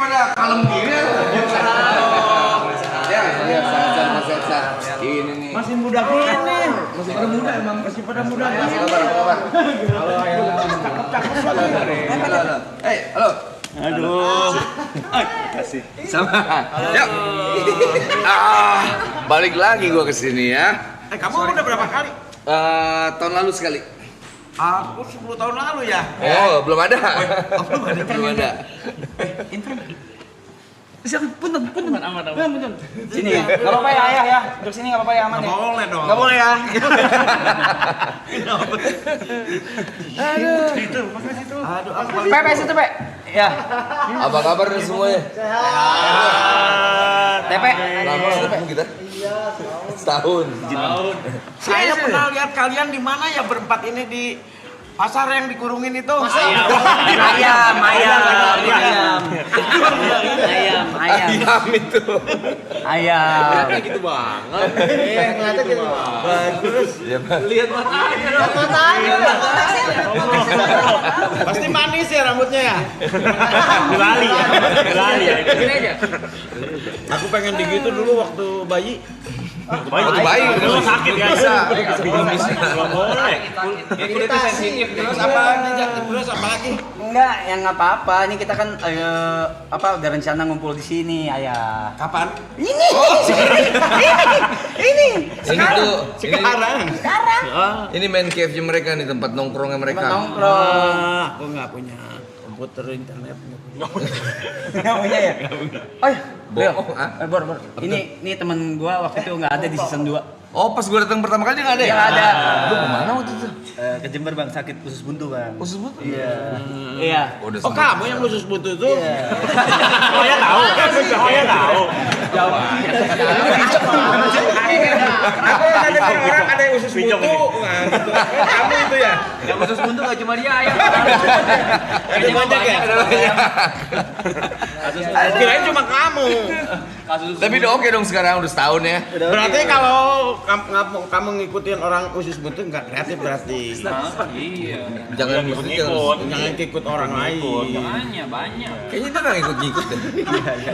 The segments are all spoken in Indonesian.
pada kalem gini ya. Ini nih. Masih muda gini. Masih pada muda emang. Masih pada muda Apa gini. kabar? Halo ayah. Cakep lagi. Halo. Aduh. Kasih. Sama. Yuk. Balik lagi gua ke sini ya. Kamu udah berapa kali? Tahun lalu sekali. Aku 10 tahun lalu ya. Oh, belum ada. Belum ada. Silakan, punten. Aman. Sini ya. Enggak apa-apa ya, Ayah ya. Duduk sini enggak apa-apa ya, aman ya. Nggak boleh dong. Enggak boleh ya. Aduh, aku Pe, situ, Pe. Ya. Apa kabar nih semuanya? Tepe. Lama ketemu kita? Setahun. Saya pernah lihat kalian di mana ya berempat ini di pasar yang dikurungin itu. Ayam. Ayam itu. Ayam. Gitu banget. Ternyata gitu. Bagus. Ya, Pak. Lihat matanya dong. Pasti manis ya rambutnya ya. Dilali ya. Sini aja. Aku pengen digitu dulu waktu bayi. Waktu bayi Lu sakit ya? Bisa. Belum bisa. Belum boleh. Kulitnya sensitif Terus apa lagi? Enggak, yang nggak apa-apa. Ini kita kan udah rencana ngumpul di sini, Ayah. Kapan? Ini. Ini tuh. Sekarang. Ini main cave-nya mereka nih, tempat nongkrongnya mereka. Nongkrong. Aku nggak punya komputer internet. Nggak punya ya? Oh ya, Bohong, Bor. Ini temen gua waktu itu nggak ada di season 2. Oh, pas gue datang pertama kali dia nggak ada ya? Nggak ada. Lu kemana waktu itu? Ke Jember bang, sakit usus buntu bang. Usus buntu? Iya. Udah Oh, sembuh. kamu yang khusus buntu itu? Saya tahu. Saya tahu. Aku pernah dengar orang ada yang khusus buntu. Nah, gitu. Kamu itu ya? Yang usus buntu nggak cuma dia, Ayah. Ada banyak ya? Kirain cuma kamu. Tapi udah oke dong sekarang, udah setahun ya. Berarti kalau kamu ngikutin orang khusus buntu nggak kreatif berarti. Jangan ngikut. Jangan ikut orang lain. Banyak. Kayaknya dia nggak ngikut deh.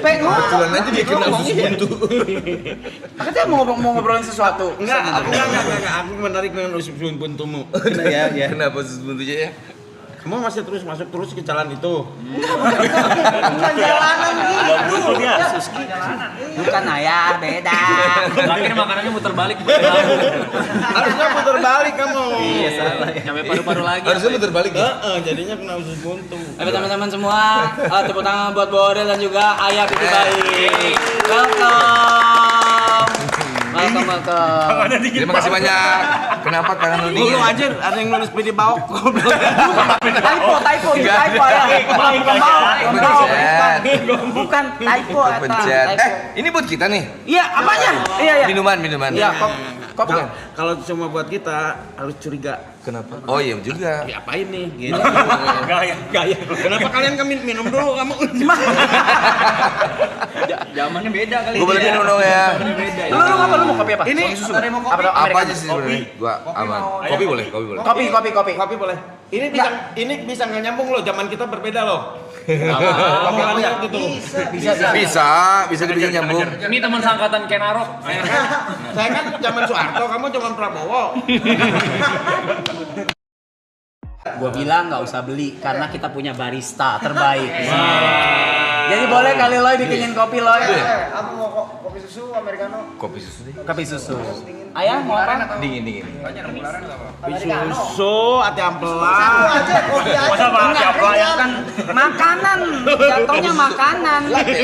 Pengen Kebetulan aja dia kena usus buntu. Katanya mau ngobrolin sesuatu. Enggak, aku menarik dengan usus buntumu. Ya. Kenapa usus buntunya ya? Kamu masih terus masuk terus ke jalan itu. Bukan jalanan gitu. Dia. Bukan, Ayah, beda. Terakhir makanannya muter balik. Harusnya putar balik kamu. Iya, salah ya. Sampai paru-paru lagi. Harusnya muter balik ya? Jadinya kena usus buntu. Oke teman-teman semua, tepuk tangan buat Borel dan juga Ayah Pipi Bayi. Welcome. Terima kasih banyak. Kenapa tangan lu dingin? Dulu aja ada yang nulis pilih baok. Typo Ayah. Bukan typo. Pencet. Ini buat kita nih. Iya, apanya? Iya. Minuman. Iya, kopi. Kalau cuma buat kita harus curiga. Kenapa? Oh iya juga. Diapain nih? Gitu. Gaya. Kenapa kalian minum dulu kamu? Zamannya beda kali. Gue boleh minum dong ya. Lu apa? Lu mau kopi apa? Ini susu. Apa aja sih sebenarnya? Gua aman. Kopi boleh. Kopi. boleh. Ini bisa nggak nyambung loh. Zaman kita berbeda loh. Apa? Gitu. Bisa dibikin nyambung. Ini teman sangkatan Kenarok. Saya kan zaman Soeharto, kamu zaman Prabowo. Gua bilang nggak usah beli karena kita punya barista terbaik. Jadi boleh kali Loy bikinin kopi Loy. Aku mau kopi susu americano. Kopi susu deh. Kopi susu. Ayah mau apa? Dingin. Susu, ati ampela. Aja kopi aja. Masa pakai apa ya? Kan makanan, jatuhnya makanan. Latte.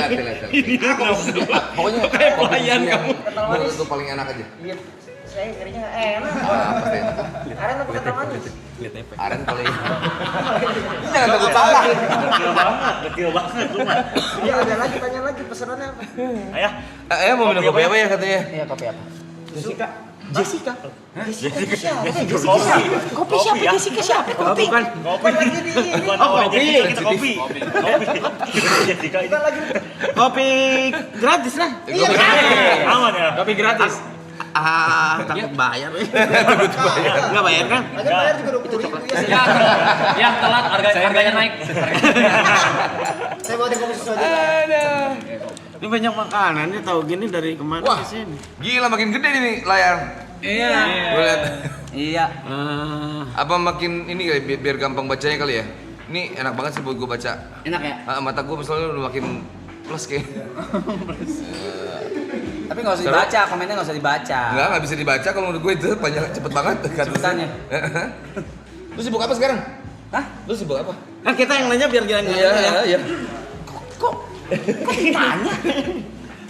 Pokoknya Kayak pelayan kamu. menurut itu paling enak aja. Iya, saya ngerinya enak. Pasti enak. Aren apa kental manis? Aren paling. Jangan takut salah. Kecil banget lu mah. Iya, ada lagi, tanya lagi pesanannya apa? Ayah. Mau minum kopi apa ya katanya? Iya, kopi apa? Jessica. Jessica. Jessica itu siapa? Kopi siapa? Jessica siapa? Kopi. Bukan. Kopi lagi di ini. Bukan Oh, awalnya kopi. Jessica, kita kopi. Jessica ini. Kopi gratis lah. Iya, Aman ya? Kopi gratis. takut bayar. Enggak bayar kan? Lagi bayar juga 20.000 ya. Yang telat harganya naik. Saya bawa di komisi selanjutnya. Aduh. Ini banyak makanan nih tahu gini dari kemana Wah, ke sini. gila makin gede nih layar. Iya. Gue lihat. Iya. Apa makin ini kali biar gampang bacanya kali ya? Ini enak banget sih buat gue baca. Enak ya? Mata gue misalnya udah makin plus kayak. Tapi nggak usah dibaca, komennya nggak usah dibaca. Nggak bisa dibaca kalau menurut gue itu panjang cepet banget. Cepetannya. Lu sibuk apa sekarang? Hah? Lu sibuk apa? Kan kita yang nanya biar jalan-jalan ya. Iya. Kok ditanya?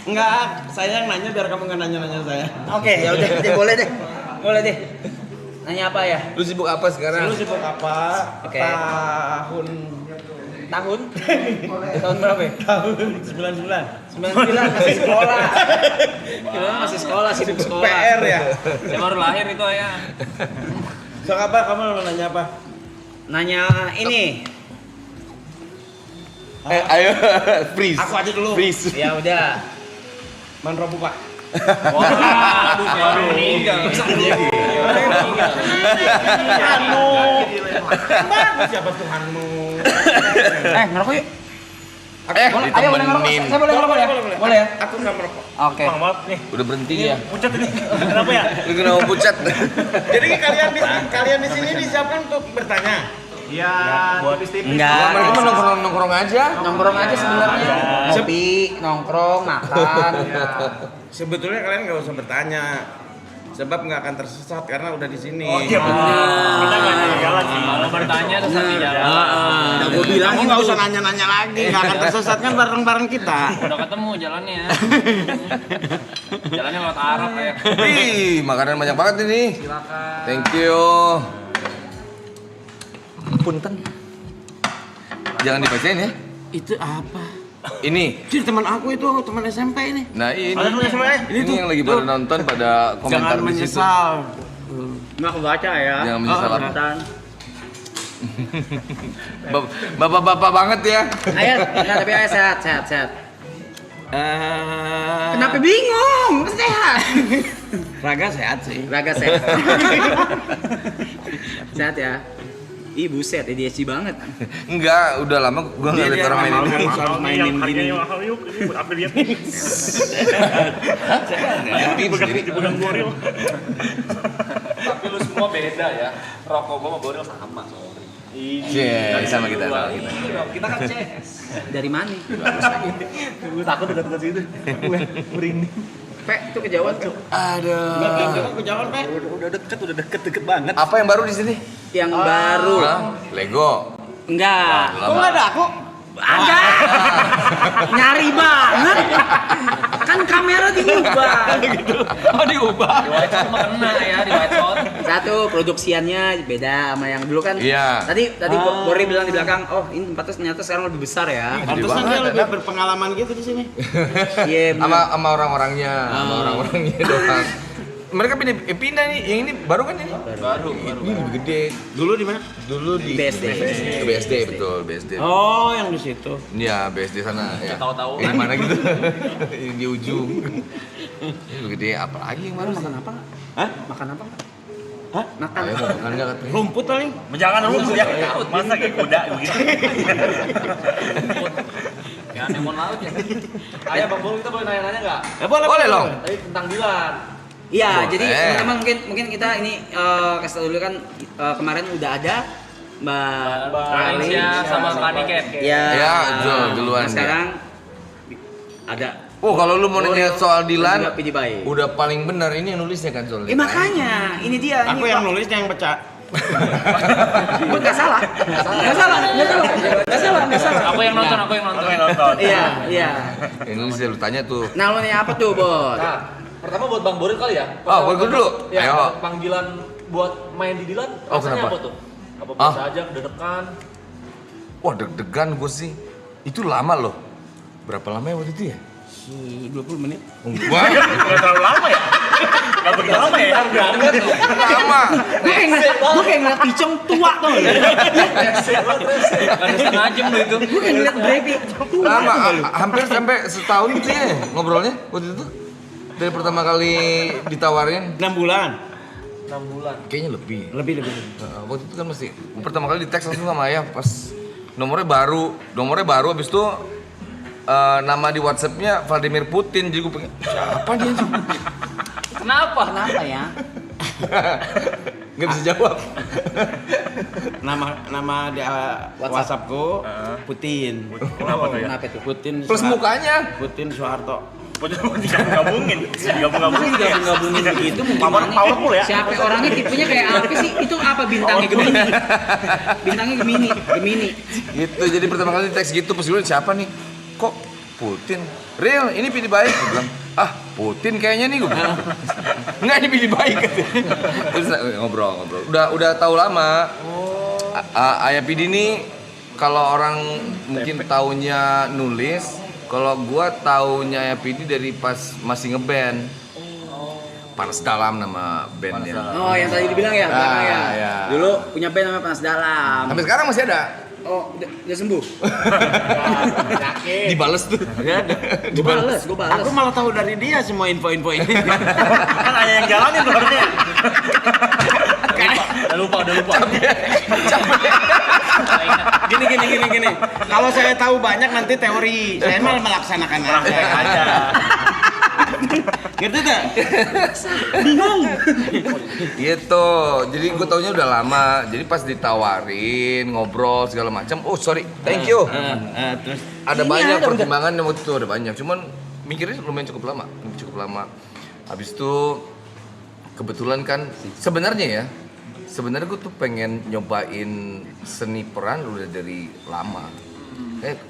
Enggak, saya yang nanya biar kamu nggak nanya-nanya saya. Oke, ya udah, boleh deh. Boleh deh. Nanya apa ya? Lu sibuk apa sekarang? Lu sibuk apa? Oke. Tahun Tahun? Tahun berapa ya? tahun 99. 99 masih sekolah. Kita masih sekolah, sibuk sekolah. PR ya. Saya baru lahir itu ya. Sok apa? Kamu mau nanya apa? Nanya ini. Ayo, freeze. Aku aja dulu. Freeze. Ya udah. Man Robu Pak. Wah, aduh baru meninggal. Tuhanmu. Bagus siapa Tuhanmu? Ngerokok yuk. Ditemenin. Ayo boleh ngerokok. Saya boleh ngerokok ya? Boleh ya? Aku nggak merokok. Oke. Maaf nih. Udah berhenti ya? Pucat ini. Kenapa ya? Lu kenapa pucat? Jadi kalian di sini disiapkan untuk bertanya. Iya, tipis-tipis. Enggak. Mereka mah nongkrong-nongkrong aja. Nongkrong aja sebenarnya. Ngopi, nongkrong, makan. Sebetulnya kalian nggak usah bertanya. Sebab nggak akan tersesat karena udah di sini. Oh iya benar. Kita nggak nyari jalan sih. Kalau bertanya terus nanti jalan. Udah gue bilang Kamu nggak usah nanya-nanya lagi, nggak akan tersesat kan bareng-bareng kita. Udah ketemu jalannya. Jalannya lewat Arab ya. Wih, makanan banyak banget ini. Silakan. Thank you. Punten. Jangan dibacain ya. Itu apa? Ini. Jadi teman aku itu teman SMP ini. Nah ini. Ada temen SMA? Ini yang lagi pada nonton pada komentar Jangan di situ. menyesal. nggak kebaca ya. Jangan menyesal apa. Kelihatan. Bapak-bapak banget ya. Ayo, enggak, tapi ayo sehat. Kenapa bingung? Sehat. Raga sehat sih. Raga sehat. Sehat ya. Ih buset, ADHD banget. Enggak, udah lama gua enggak lihat orang main ini. Harus mainin gini. mahal yuk. Ini buat apa lihat nih? Dipegang Boril. Tapi lu semua beda ya. Rokok gua sama Boril sama. Iya, sama kita. Kita kan CS. Dari mana? Gue takut dekat-dekat situ. Merinding. Pe, itu kejauhan tuh. Aduh. Kejauhan, Pe. Udah deket banget. Apa yang baru di sini? Yang baru. Hah? Lego. Enggak. Kok nggak ada aku? Ada. Nyari banget. Kan kamera diubah. Oh diubah. Di white shot mah kena ya di white shot. Satu produksiannya beda sama yang dulu kan. Iya. Tadi Bori bilang di belakang, "Oh, ini tempatnya ternyata sekarang lebih besar ya." Pantesan dia lebih berpengalaman gitu di sini. Iya, bener. Sama orang-orangnya, doang. Mereka pindah nih, yang ini baru kan ini? Baru. Ini lebih gede. Dulu di mana? Dulu di BSD. BSD betul, BSD. Oh, yang di situ. Iya, BSD sana ya. Tahu-tahu Di mana gitu? Yang di ujung. Ini lebih gede, apa lagi yang baru? Makan apa? Hah? Makan apa? Hah? Makan. Ayo mau makan enggak katanya? Rumput paling. Jangan rumput ya. Masa kayak kuda begitu. Ya, anemon laut ya. Ayo Bang Bol, kita boleh nanya-nanya enggak? Ya boleh. Boleh loh. Tadi tentang Dilan. Iya, Boleh. jadi teman-teman mungkin kita ini kasih tau dulu kan kemarin udah ada Mbak Valencia sama Kaniken. Ya, Ya, duluan nah, sekarang ada. Oh, kalau lu mau nanya soal Dilan, juga PD Baik. udah paling benar ini yang nulisnya kan soal Dilan. Makanya, ini dia. Aku ini, yang Pak. nulisnya yang baca. Nggak salah. Aku yang nonton. Iya. Yang nulisnya lu tanya tuh. Nah, lo nanya apa tuh, Bot? Nah, pertama buat Bang Boril kali ya. Oh, buat gue dulu. Ya, Ayo. panggilan buat main di Dilan. Oh, Rasanya kenapa? apa tuh? Apa biasa aja, deg-degan? Wah, deg-degan gue sih. Itu lama loh. Berapa lama ya waktu itu ya? 20 menit. Wah, Enggak terlalu lama ya? Enggak begitu lama ya? lama. Gue kayak ngeliat Picong tua tuh. Kan setengah jam lo itu. Gue kayak ngeliat Brady tua. Lama, hampir sampai setahun gitu ya ngobrolnya waktu itu. Dari pertama kali ditawarin 6 bulan. 6 bulan. kayaknya lebih. Lebih. Waktu itu kan masih pertama kali di teks langsung sama ayah pas nomornya baru habis itu nama di WhatsApp-nya Vladimir Putin, jadi gue pengen siapa dia? Kenapa? Kenapa ya? Nggak bisa jawab. Nama di WhatsAppku Putin. Kenapa tuh ya? Kenapa tuh? Putin. Plus mukanya. Putin Soeharto. Digabungin Gabungin begitu mungkin powerful ya. siapa orangnya tipenya kayak apa sih? Itu apa bintangnya Gemini? Bintangnya Gemini. Gitu, jadi pertama kali di teks gitu pas gue siapa nih? Kok Putin? Real, ini pilih baik. Gue bilang, Putin kayaknya nih gue bilang. Enggak, ini pilih baik. Terus ngobrol. Udah tahu lama. Ayah Pidi nih kalau orang mungkin taunya nulis, kalau gua taunya Ayah Pidi dari pas masih ngeband. Panas Dalam nama bandnya. Oh, yang tadi dibilang ya, belakang ya. Iya. Dulu punya band namanya Panas Dalam. Sampai sekarang masih ada. Oh, udah sembuh. Dibales tuh. Gue bales. Aku malah tahu dari dia semua info-info ini. Kan ayah yang jalanin tuh harusnya. Udah lupa. Gini. Kalau saya tahu banyak nanti teori, saya malah melaksanakan aja. Ngerti gak? Bingung. Gitu. Jadi gue taunya udah lama. Jadi pas ditawarin ngobrol segala macam. Oh sorry, thank you. Terus Ada banyak pertimbangan yang waktu itu ada banyak. Cuman mikirnya lumayan cukup lama. Habis itu kebetulan kan sebenarnya gue tuh pengen nyobain seni peran udah dari lama.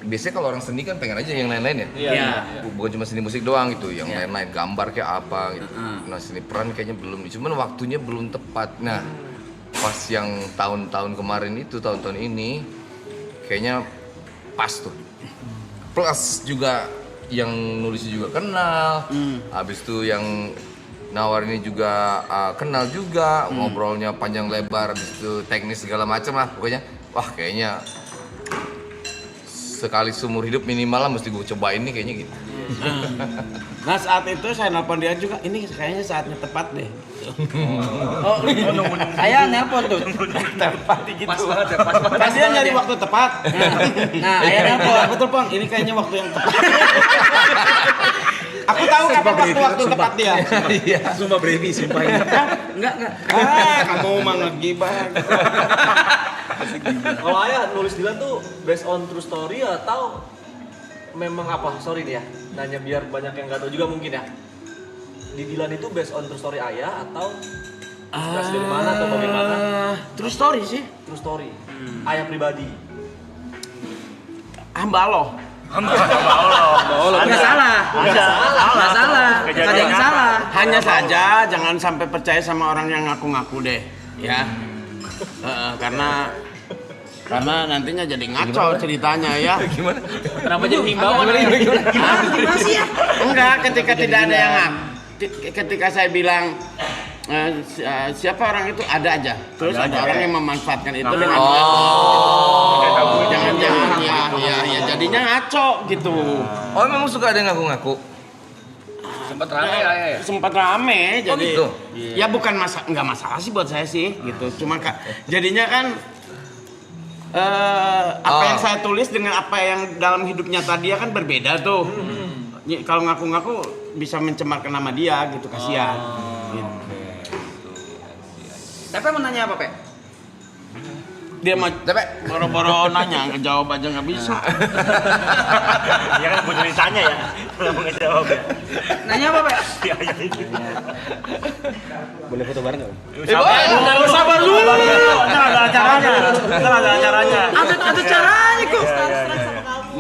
Biasanya kalau orang seni kan pengen aja yang lain-lain ya. Iya. Bukan cuma seni musik doang gitu, yang lain-lain gambar kayak apa gitu. Nah seni peran kayaknya belum, cuman waktunya belum tepat. Nah pas yang tahun-tahun kemarin itu, tahun-tahun ini kayaknya pas tuh. Plus juga yang nulisnya juga kenal, habis itu yang nawarin ini juga kenal juga, ngobrolnya panjang lebar, habis itu teknis segala macam lah pokoknya. Wah kayaknya sekali seumur hidup minimal lah mesti gue cobain nih kayaknya gitu. Nah saat itu saya nelpon dia juga, ini kayaknya saatnya tepat deh. Oh, saya nelpon tuh. Tepat gitu. Pas banget ya, Pas dia nyari waktu tepat. Nah, ayah nelpon. Aku telepon, ini kayaknya waktu yang tepat. Aku tahu kapan waktu tepat dia. Iya. Sumpah Brevi, sumpah ini. Enggak. Kamu mah ngegibah. Kalau ayah nulis Dilan tuh based on true story atau memang apa? Sorry nih ya, nanya biar banyak yang nggak tahu juga mungkin ya. Di Dilan itu based on true story ayah atau inspirasi dari mana atau bagaimana? True story sih. True story. Ayah pribadi. Hamba Allah. Enggak salah. Enggak salah. Enggak ada yang salah. Hanya saja jangan sampai percaya sama orang yang ngaku-ngaku deh, ya. Karena nantinya jadi ngaco ceritanya ya. Gimana? Kenapa jadi himbauan? Gimana sih ya? Enggak, ketika tidak ada yang ketika saya bilang siapa orang itu ada aja. Terus ada orang yang memanfaatkan itu dengan jangan-jangan ya jadinya ngaco gitu. Oh memang suka ada yang ngaku-ngaku? Sempat rame ayah ya? Sempat rame jadi gitu? ya bukan nggak masalah sih buat saya sih gitu. Cuma jadinya kan apa yang saya tulis dengan apa yang dalam hidupnya dia kan berbeda tuh. Kalau ngaku-ngaku bisa mencemarkan nama dia gitu, kasihan. Gitu. Pepe mau nanya apa, Pe? Dia mah boro-boro nanya, ngejawab aja nggak bisa. Iya kan butuh ditanya ya. Belum ngejawab ya. Nanya apa, Pe? Boleh foto bareng nggak? Sabar dulu. Ntar ada acaranya. Ada caranya kok.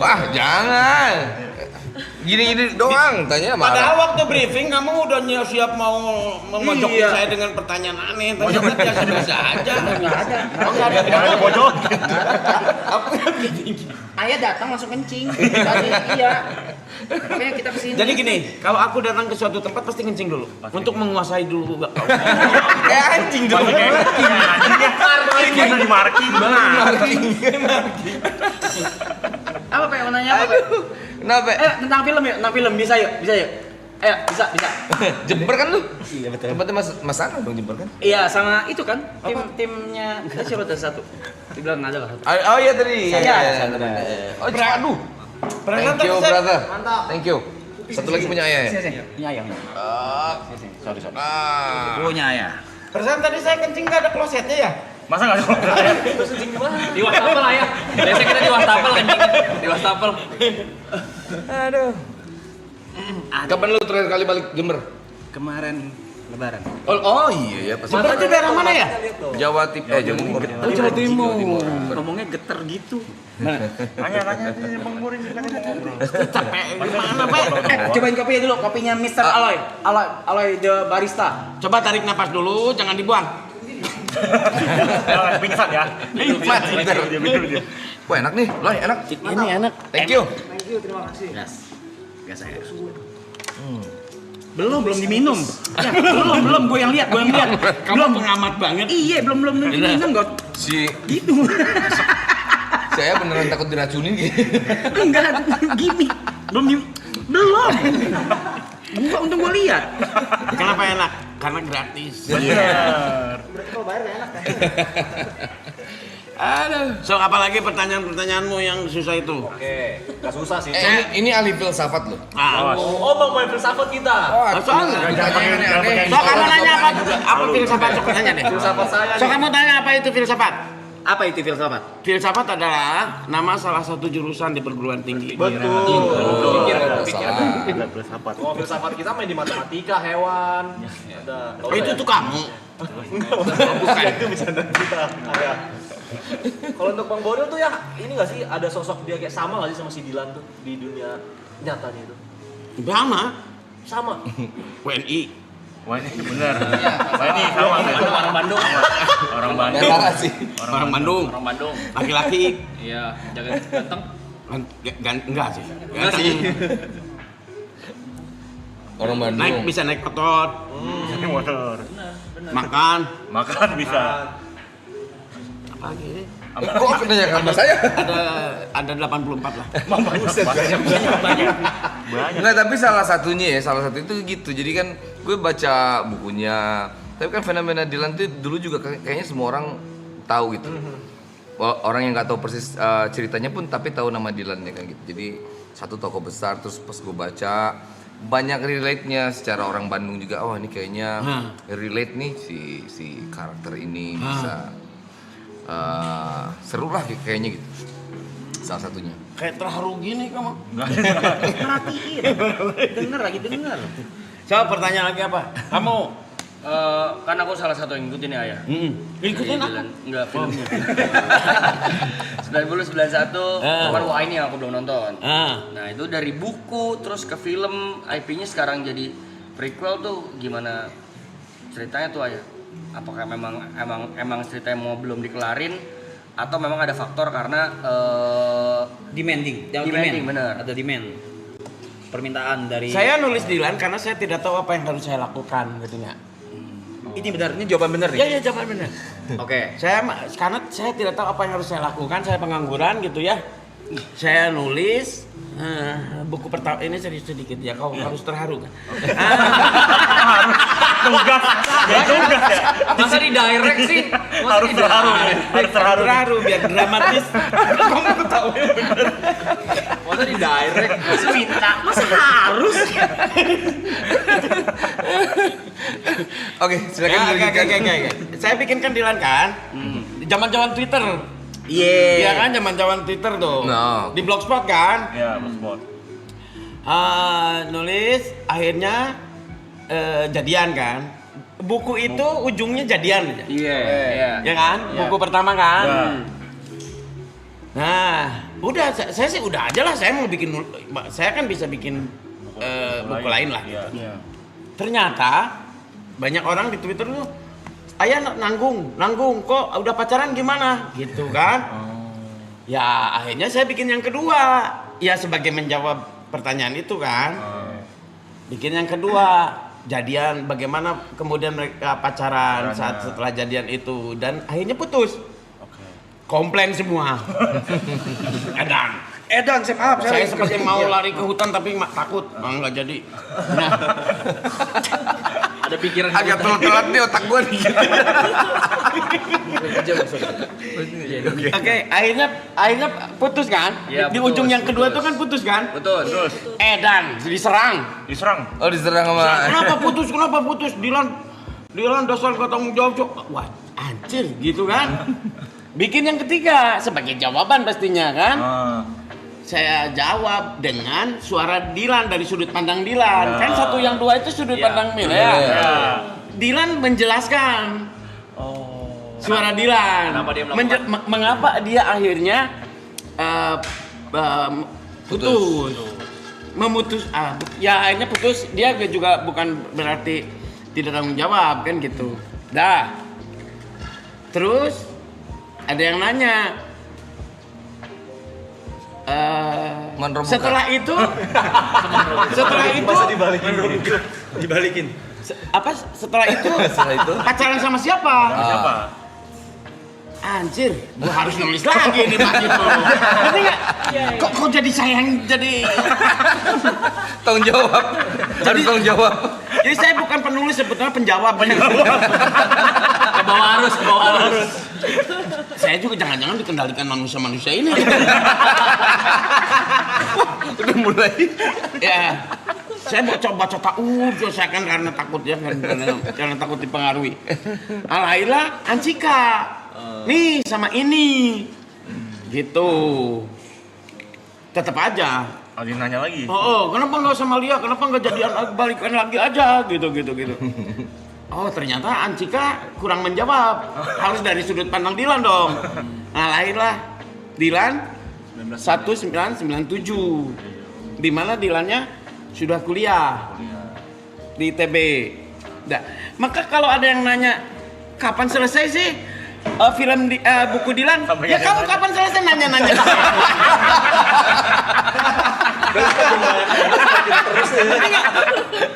Wah jangan. Gini-gini doang, tanya Padahal marah. waktu briefing kamu udah siap mau memojokin saya dengan pertanyaan aneh. Ternyata biasa-biasa aja. Enggak ada. Ada pojok. Ayah datang langsung kencing. Tadi iya. Makanya kita kesini. Jadi gini, kalau aku datang ke suatu tempat pasti kencing dulu. Untuk menguasai dulu. Anjing dong. Anjing di marking. Apa, Pe? Mau nanya apa, Pe? Kenapa? Tentang film ya, bisa yuk. Ayo, bisa. Jember kan lu? Iya betul. Tempatnya Mas Anang dong Jember kan? Iya, sama itu kan timnya kita siapa tuh satu? Dibilang ada lah. Oh iya tadi. Iya. Oh, aduh. Thank you, brother. Thank you. Satu lagi punya ayah ya? Ini ayam. Sorry. Punya ayah. Perasaan tadi saya kencing nggak ada klosetnya ya? Masa nggak ada? Terus kencing di mana? Di wastafel lah ya. Biasanya kita di wastafel kencingnya. Di wastafel. Aduh. Kapan lu terakhir kali balik Jember? Kemarin Lebaran. Oh iya ya pas. Jember itu daerah mana ya? Jawa Timur. Jawa Timur. Oh, Jawa Timur. Ngomongnya geter gitu. Tanya sih Bang Murin. Capek gimana, Pak? Cobain kopinya dulu, kopinya Mr. Aloy the barista. Coba tarik napas dulu, jangan dibuang. Pingsan ya. Mat, bentar. Wah enak nih, Loy enak. Ini enak. Thank you. Thank you, terima kasih. Gas saya. Belum diminum. Ya, belum gue yang lihat. Kamu pengamat banget. Iya, belum diminum kok. Si Gitu. saya beneran takut diracunin gitu. Enggak, gimmick. Belum. Gua untung gua lihat. Kenapa enak? Karena gratis. Berarti kalau bayar nggak enak kan? Aduh. So, apalagi pertanyaan-pertanyaanmu yang susah itu? Oke, gak susah sih. Ini ahli filsafat loh. Oh, Bang main filsafat kita. Soalnya aneh-aneh. So, kamu nanya apa filsafat? So, tanya deh. Filsafat saya So, nih. kamu tanya apa itu filsafat? Apa itu filsafat? Filsafat adalah nama salah satu jurusan di perguruan tinggi. Betul. Filsafat. Oh, filsafat kita main di matematika, hewan. Ada. Oh, itu tuh kamu. Bukan. Itu bercanda kita. Ada. Kalau untuk Bang Boril tuh ya, ini nggak sih ada sosok dia kayak sama nggak sih sama si Dilan tuh di dunia nyatanya itu? Sama. WNI. Wah ini bener. Wah ini sama nih. Orang Bandung. Orang Bandung. Merah sih. Orang Bandung. Orang Bandung. Laki-laki. Iya, jaga ganteng. Enggak sih. Enggak sih. Orang Bandung. Bisa naik otot, Ini motor. makan Bisa. apa lagi? Kok nanya sama saya? Ada 84 lah. Banyak. Enggak, tapi salah satu itu gitu. Jadi kan gue baca bukunya. Tapi kan fenomena Dilan tuh dulu juga kayaknya semua orang tahu gitu. Orang yang nggak tahu persis ceritanya pun tapi tahu nama Dilan ya kan gitu. Jadi satu tokoh besar, terus pas gue baca banyak relate-nya secara orang Bandung juga. Oh ini kayaknya relate nih si karakter ini bisa seru lah kayaknya gitu. Salah satunya. Kayak terharu gini kamu. Perhatiin. Denger. So, pertanyaan lagi apa? Kamu Kan aku salah satu yang ngikutin ya ayah. ikutin aku. Enggak filmnya. 9091 One Wah ini yang aku belum nonton. Nah itu dari buku terus ke film, IP-nya sekarang jadi prequel tuh gimana ceritanya tuh ayah? Apakah memang ceritanya mau belum dikelarin atau memang ada faktor karena Demanding, bener. ada demand. Permintaan dari Saya nulis Dilan karena saya tidak tahu apa yang harus saya lakukan gitu ya. Ini benar, ini jawaban benar Ya nih. jawaban benar. Oke. Karena saya tidak tahu apa yang harus saya lakukan, saya pengangguran gitu ya. Saya nulis buku pertama ini serius sedikit ya, kau harus terharu kan. Tugas ya. Masa di direct sih? Harus terharu. Terharu biar dramatis. Kamu tahu ya benar. Masa di direct? Masa minta, masa harus. Oke, silakan dilanjutkan. Oke. Saya bikinkan Dilan kan. Zaman-zaman Twitter. Iya. Iya kan zaman-zaman Twitter tuh. No. Di Blogspot kan. Ya, Bos. Nulis akhirnya jadian kan. Buku itu ujungnya jadian. Iya. Ya kan? Buku pertama kan. Ya. Nah, udah saya sih udah aja lah, saya mau bikin saya kan bisa bikin buku lain lah gitu. Iya. Ternyata banyak orang di Twitter tuh, "Ayah nanggung kok udah pacaran gimana?" gitu kan. Ya, akhirnya saya bikin yang kedua. Ya sebagai menjawab pertanyaan itu kan. Bikin yang kedua, jadian bagaimana kemudian mereka pacaran saat setelah jadian itu dan akhirnya putus. Komplain semua. Kadang. Edan, maaf, Saya seperti mau lari ke hutan tapi takut, nggak jadi. Nah, Ada pikiran Agak telat nih otak gue nih. Oke, akhirnya putus kan? Iya, Di putus, ujung yang kedua putus. itu kan putus kan? Betul. Edan diserang. Oh diserang sama. Kenapa putus? Dilan dasar gak tanggung jawab. Wah, anjir gitu kan. Bikin yang ketiga sebagai jawaban pastinya kan. Saya jawab dengan suara Dilan dari sudut pandang Dilan. Kan satu yang dua itu sudut pandang Mil ya. Dilan menjelaskan. Suara Dilan. Kenapa dia melakukan? Mengapa dia akhirnya putus. Ya akhirnya putus. Dia juga bukan berarti tidak tanggung jawab kan gitu. Dah. Terus ada yang nanya. Setelah itu Masa dibalikin. setelah itu pacaran sama siapa? Anjir, gua harus nulis lagi nih Pak Jito. Ngerti nggak? Kok jadi sayang jadi Tanggung jawab. Harus tanggung jawab. jadi saya bukan penulis sebetulnya penjawab. Ke bawah arus. Saya juga jangan-jangan dikendalikan manusia-manusia ini. Udah mulai. Ya, saya mau coba saya kan karena takut ya, karena takut dipengaruhi. Alhamdulillah, Ancika, nih sama ini, gitu. Tetap aja. Ada yang nanya lagi. Kenapa nggak sama Lia? Kenapa nggak jadian balikan lagi aja? Gitu. Oh ternyata Ancika kurang menjawab. Harus dari sudut pandang Dilan dong. Nah lahirlah Dilan 1997. Di mana Dilannya sudah kuliah di ITB. Nah, maka kalau ada yang nanya kapan selesai sih buku Dilan? Ya kamu kapan selesai nanya-nanya?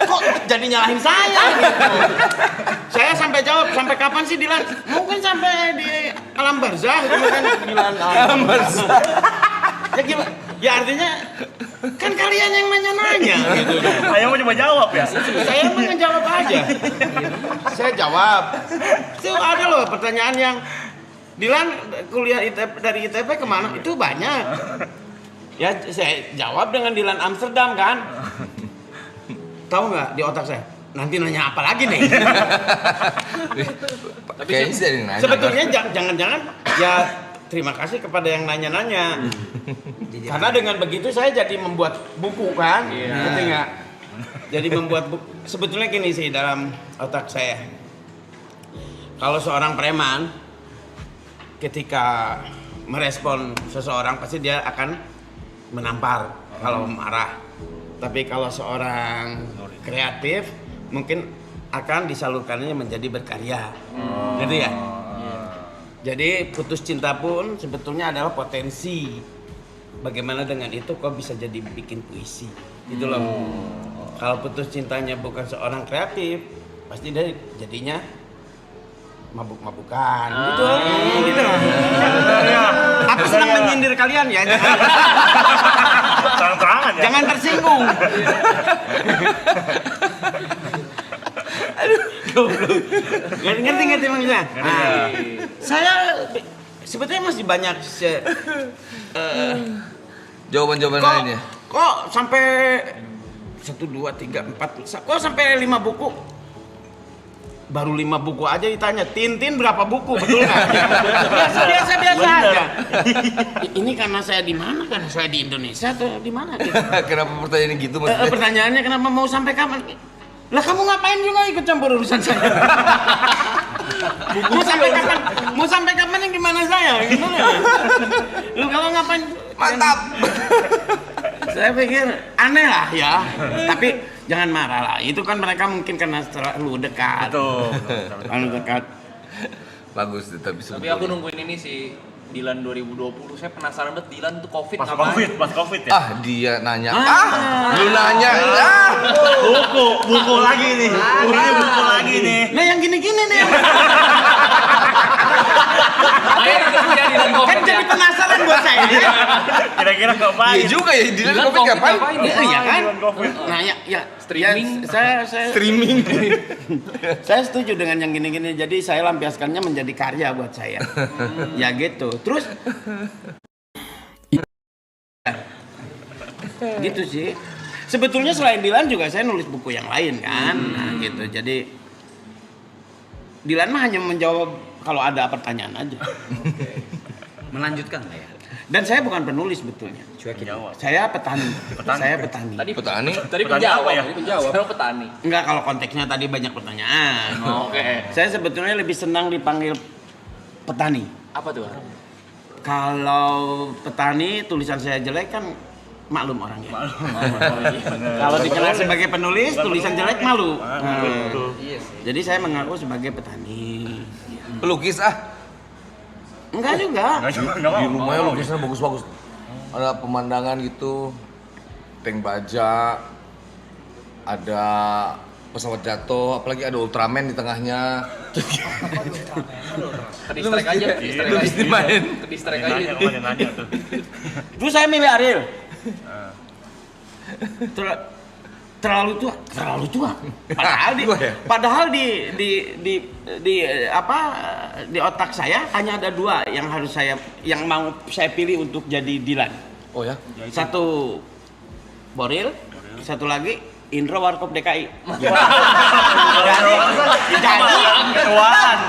Kok jadi nyalahin saya gitu. Saya sampai jawab, sampai kapan sih Dilan? Mungkin sampai di alam barzah gitu kan Dilan. Alam barzah. Ya gimana? Ya artinya kan kalian yang nanya-nanya gitu. Saya mau coba jawab ya. Saya mau ngejawab aja. Saya jawab. Itu ada loh pertanyaan yang Dilan kuliah dari ITB kemana? Itu banyak. Ya saya jawab dengan Dilan Amsterdam kan. Tahu nggak di otak saya? Nanti nanya apa lagi nih? Kayaknya sih dari nanya. Sebetulnya jangan-jangan ya terima kasih kepada yang nanya-nanya. Karena dengan begitu saya jadi membuat buku kan? Ngerti nggak? Jadi membuat buku. Sebetulnya gini sih dalam otak saya. Kalau seorang preman ketika merespon seseorang pasti dia akan menampar kalau marah. Tapi kalau seorang kreatif mungkin akan disalurkannya menjadi berkarya. Gitu ya? Jadi putus cinta pun sebetulnya adalah potensi. Bagaimana dengan itu kok bisa jadi bikin puisi. Gitu loh. Kalau putus cintanya bukan seorang kreatif, pasti dia jadinya mabuk-mabukan. Gitu. Gitu. Aku senang menyindir kalian ya. Terang-terangan ya. Jangan tersinggung. Ngerti maksudnya? Nah, saya sebetulnya masih banyak Jawaban-jawaban lainnya. Kok sampai 1, 2, 3, 4, kok sampai 5 buku? Baru 5 buku aja ditanya, Tintin berapa buku, betul nggak? Biasa aja. Ini karena saya di mana? Karena saya di Indonesia atau di mana? Gitu. Kenapa pertanyaannya gitu maksudnya? Pertanyaannya kenapa mau sampai kapan? Lah kamu ngapain juga ikut campur urusan saya? Mau sampai kapan yang gimana saya? Gimana? Lu kalau ngapain? Mantap. Saya pikir aneh lah ya. Tapi jangan marah lah. Itu kan mereka mungkin karena terlalu dekat. Betul. Terlalu dekat. Bagus tapi Tapi aku nungguin ini sih Dilan 2020. Saya penasaran banget Dilan tuh Covid Pas ngapain? Covid ya. dia nanya. Lu nanya. Buku lagi nih. Buku lagi nih. Nah yang gini-gini nih. Akhirnya kita punya Dilan Covid Kan jadi penasaran buat saya. Kira-kira ngapain? Iya juga ya, Dilan Covid ngapain? Iya kan? Dilan Covid. Nah, ya Streaming. Ya, saya Streaming. saya setuju dengan yang gini-gini. Jadi saya lampiaskannya menjadi karya buat saya. Ya gitu. Terus gitu sih. Sebetulnya selain Dilan juga saya nulis buku yang lain kan. Nah, gitu. Jadi Dilan mah hanya menjawab kalau ada pertanyaan aja. Melanjutkan lah ya. Dan saya bukan penulis sebetulnya. Saya petani. Saya petani. Petani. Tadi penjawab, tadi penjawab. Sekarang petani. Enggak, kalau konteksnya tadi banyak pertanyaan. Oke. Saya sebetulnya lebih senang dipanggil petani. Apa tuh? Kalau petani tulisan saya jelek kan maklum orangnya. Kalau dikenal sebagai penulis tulisan jelek malu. Iya sih. Jadi saya mengaku sebagai petani. Pelukis Enggak juga. Di rumahnya lukisnya bagus-bagus. Ada pemandangan gitu, tank baja, ada pesawat jatuh, apalagi ada Ultraman di tengahnya. Tadi strike aja. Lu mesti main. Tadi strike aja. Terus saya milih Ariel. Terlalu tua. Padahal di otak saya hanya ada dua yang mau saya pilih untuk jadi Dilan. Oh ya? Satu Boril, satu lagi Indro Warkop DKI.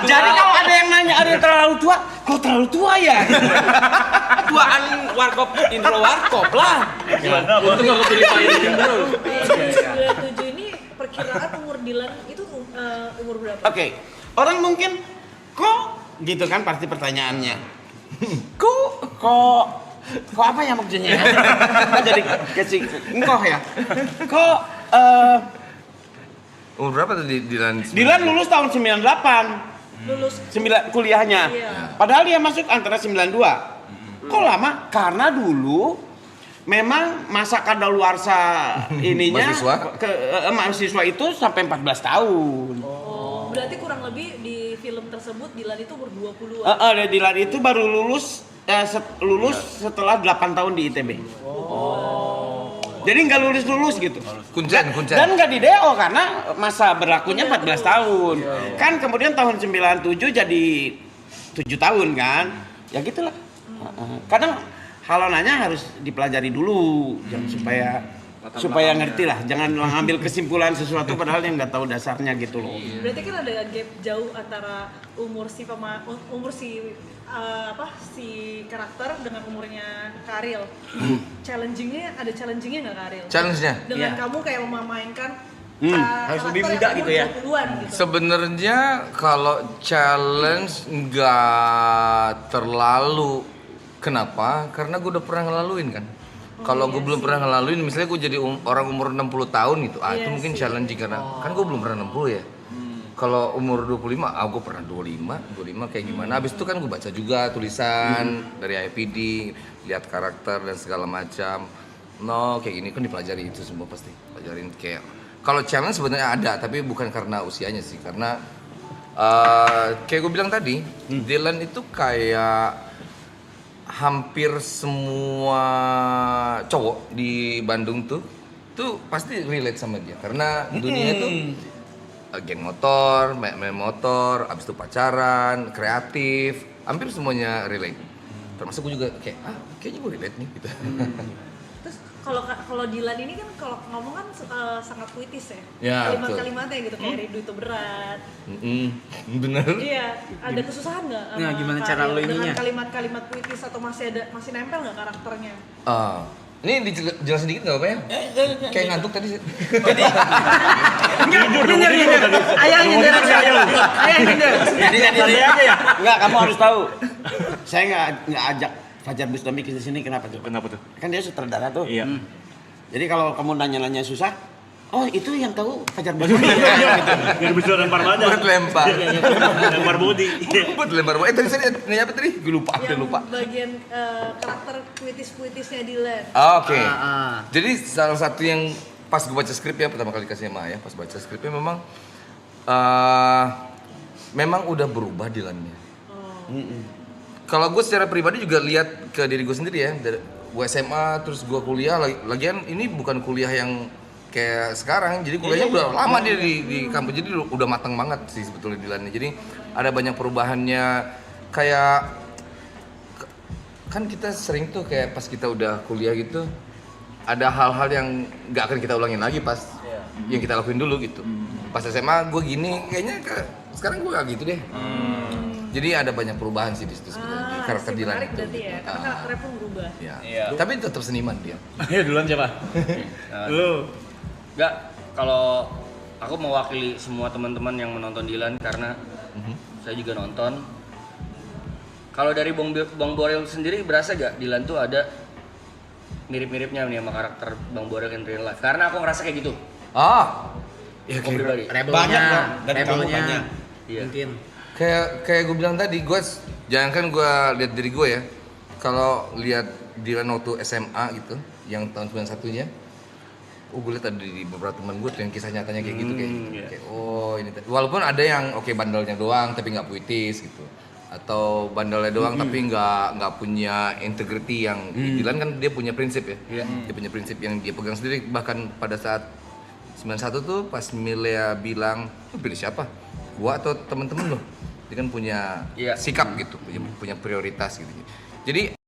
Jadi kalau ada yang nanya Ariel terlalu tua, kok terlalu tua ya? Tuaan Warkop Indro Warkop lah. Untung aku pilih Pak Indro. 97 ini perkiraan umur Dilan itu umur berapa? Oke, orang mungkin kok gitu kan pasti pertanyaannya. Kok apa ya maksudnya? Kan jadi kasih engkoh ya. Kok Umur berapa tuh Dilan? Dilan lulus tahun 98. Lulus Kuliahnya. Iya. Padahal dia masuk antara 92. Kok lama? Karena dulu memang masa kadaluarsa ininya Mahasiswa? mahasiswa itu sampai 14 tahun. Oh, berarti kurang lebih di film tersebut Dilan itu umur 20-an. Dilan itu baru lulus setelah 8 tahun di ITB. Jadi nggak lulus gitu. Kuncen. Dan nggak di DO karena masa berlakunya 14 tahun. Kan kemudian tahun 97 jadi 7 tahun kan. Ya gitulah. Kadang kalau nanya harus dipelajari dulu supaya ngerti lah. Jangan ngambil kesimpulan sesuatu padahal yang nggak tahu dasarnya gitu loh. Berarti kan ada gap jauh antara umur si karakter dengan umurnya Karil. Ada challengingnya nggak Karil? Challenge-nya? Dengan kamu kayak memainkan harus lebih karakter muda yang gitu umur ya. 20-an gitu. Sebenarnya kalau challenge nggak terlalu. Kenapa? Karena gue udah pernah ngelaluin kan. Kalau gue belum pernah ngelaluin, misalnya gue jadi orang umur 60 tahun gitu, itu mungkin challenging karena kan gue belum pernah 60 ya. Kalau umur 25, gue pernah 25 kayak gimana. Habis itu kan gue baca juga tulisan dari IPD, lihat karakter dan segala macam. Kayak gini kan dipelajari itu semua pasti. Pelajarin kayak kalau challenge sebenarnya ada, tapi bukan karena usianya sih, karena kayak gue bilang tadi, Dilan itu kayak hampir semua cowok di Bandung tuh pasti relate sama dia karena dunia itu geng motor, main motor, abis itu pacaran, kreatif, hampir semuanya relate. Termasuk gue juga kayaknya gue relate nih gitu. Terus kalau Dilan ini kan kalau ngomong kan sangat puitis ya. Ya, Kalimat-kalimatnya gitu kayak rindu itu berat. Bener. Iya, ada kesusahan nggak? Nah, gimana cara lo ininya? Dengan kalimat-kalimat puitis atau masih nempel nggak karakternya? Ini dijelasin dikit nggak apa ya? Kayak ngantuk tadi. Ayah nyender Jadi aja ya. Enggak, kamu harus tahu. Saya nggak ajak Fajar Bustami ke sini kenapa tuh? Kan dia sutradara tuh. Iya. Jadi kalau kamu nanya-nanya susah, oh itu yang tahu Fajar Bustami. Yang bisa lempar banyak. Buat lempar. Lempar body. Buat lempar. Tadi saya nanya apa tadi? Gue lupa. Bagian karakter puitis-puitisnya Dilan. Oke. Jadi salah satu yang pas gue baca skrip ya, pertama kali kasih sama Ayah, pas baca skripnya memang udah berubah Dilannya. kalau gue secara pribadi juga lihat ke diri gue sendiri ya, dari gue SMA terus gue kuliah, lagian ini bukan kuliah yang kayak sekarang, jadi kuliahnya udah lama dia di kampus, jadi udah matang banget sih sebetulnya Dilan. Jadi ada banyak perubahannya, kayak kan kita sering tuh kayak pas kita udah kuliah gitu, ada hal-hal yang nggak akan kita ulangin lagi pas yang kita lakuin dulu gitu. Pas SMA gue gini, kayaknya sekarang gue gak gitu deh. Jadi ada banyak perubahan sih di situ sebenarnya, karakter Dilan menarik itu. berarti ya, karena karakternya pun berubah. Ya. Iya. Tapi tetap seniman dia. Ayo duluan siapa? Lu. Enggak, kalau aku mewakili semua teman-teman yang menonton Dilan karena saya juga nonton. Kalau dari Bang Boril sendiri berasa gak Dilan tuh ada mirip-miripnya nih sama karakter Bang Boril in real life? Karena aku ngerasa kayak gitu. Ya Aku pribadi. Banyak dong, dari kamu banyak. Iya. Mungkin. Kayak gue bilang tadi, gue jangan kan gue lihat diri gue ya. Kalau lihat Dilan waktu SMA gitu, yang tahun 91-nya, gue lihat ada di beberapa teman gue tuh yang kisah nyatanya kayak gitu kayak oh ini. Walaupun ada yang oke bandelnya doang tapi nggak puitis gitu, atau bandelnya doang tapi nggak punya integrity yang Dilan kan dia punya prinsip ya. Dia punya prinsip yang dia pegang sendiri. Bahkan pada saat 91 tuh pas Milea bilang, "Lu pilih siapa? Gua atau temen-temen lo?" Dia kan punya sikap gitu, punya prioritas gitu. Jadi